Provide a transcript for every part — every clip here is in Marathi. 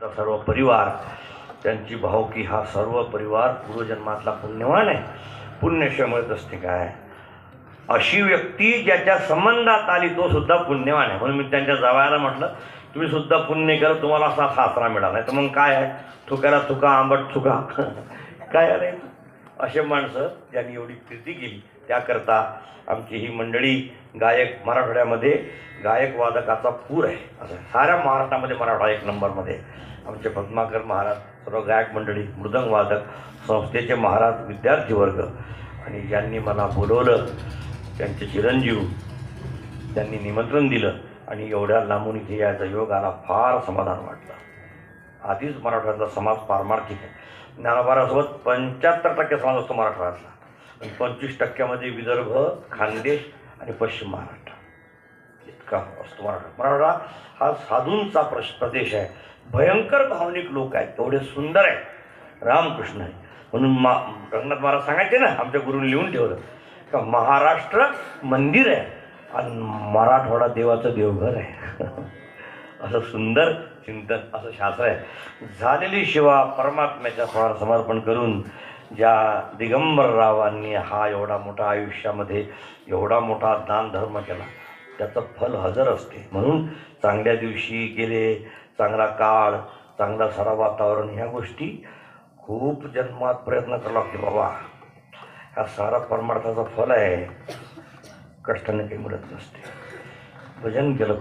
सर्व परिवार, त्यांची भावकी, हा सर्व परिवार पूर्वजन्मातला पुण्यवान आहे. पुण्यशिवाय मिळत असते काय? अशी व्यक्ती ज्याच्या संबंधात आली तो सुद्धा पुण्यवान आहे. म्हणून मी त्यांच्या जावयाला म्हटलं, तुम्ही सुद्धा पुण्य केलं, तुम्हाला असा सासरा मिळाला. नाही तर मग काय आहे, थुकायला थुका, आंबट थुका. काय आहे? असे माणसं ज्यांनी एवढी कीर्ती केली, त्याकरता आमची ही मंडळी गायक, मराठवाड्यामध्ये गायक वादकाचा पूर आहे. असं साऱ्या महाराष्ट्रामध्ये मराठा एक नंबरमध्ये. आमचे पद्माकर महाराज, सर्व गायक मंडळी, मृदंग वादक, संस्थेचे महाराज, विद्यार्थी वर्ग, आणि ज्यांनी मला बोलवलं त्यांचे चिरंजीव, त्यांनी निमंत्रण दिलं आणि एवढ्या लांबून इथे यायचा योग आला. फार समाधान वाटलं. आधीच मराठवाड्याचा समाज पारमार्थिक आहे. ज्ञानोबारासोबत 75% समाज असतो मराठवाड्यातला, आणि 25% विदर्भ, खानदेश आणि पश्चिम महाराष्ट्र इतका असतो मराठा. मराठवाडा हा साधूंचा प्रदेश आहे. भयंकर भावनिक लोक आहेत, एवढे सुंदर आहे, रामकृष्ण आहे. म्हणून रंगनाथ महाराज सांगायचे ना, आमच्या गुरूंनी लिहून ठेवलं का महाराष्ट्र मंदिर आहे आणि मराठवाडा देवाचं देवघर आहे. असं सुंदर चिंतन, असं शास्त्र आहे. झालेली सेवा परमात्म्याच्या समर्पण करून ज्या दिगंबररावांनी हा एवढा मोठा आयुष्यामध्ये एवढा मोठा दान धर्म केला, त्याचं फल हजर असते. म्हणून चांगल्या दिवशी गेले, चांगला काळ, चांगला सारा वातावरण, ह्या गोष्टी खूप जन्मात प्रयत्न करावा लागते बाबा. हा सारा परमार्थाचा फल आहे, कष्टाने काही मिळत नसते. भजन केलं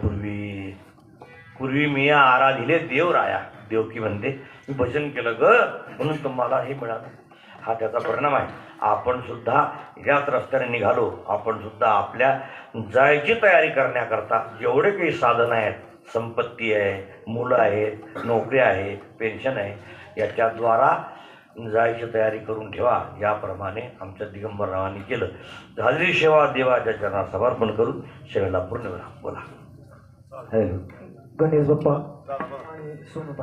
पूर्वी मी आराधिले देव राया, देवकी म्हणते, मी भजन केलं ग म्हणून तुम्हाला हे मिळालं. हा त्याचा परिणाम आहे. आपण सुद्धा याच रस्त्याने निघालो. आपण सुद्धा आपल्या जायची तयारी करण्याकरता जेवढे काही साधन आहेत, संपत्ती आहे, मुलं आहेत, नोकरी आहे, पेन्शन आहे, याच्याद्वारा जायची तयारी करून ठेवा. याप्रमाणे आमच्या दिगंबररावांनी केलं. झालेली सेवा देवाच्या चरणात समर्पण करून सेवेला पूर्ण बोला. गणेश बाप्पा आणि सोनू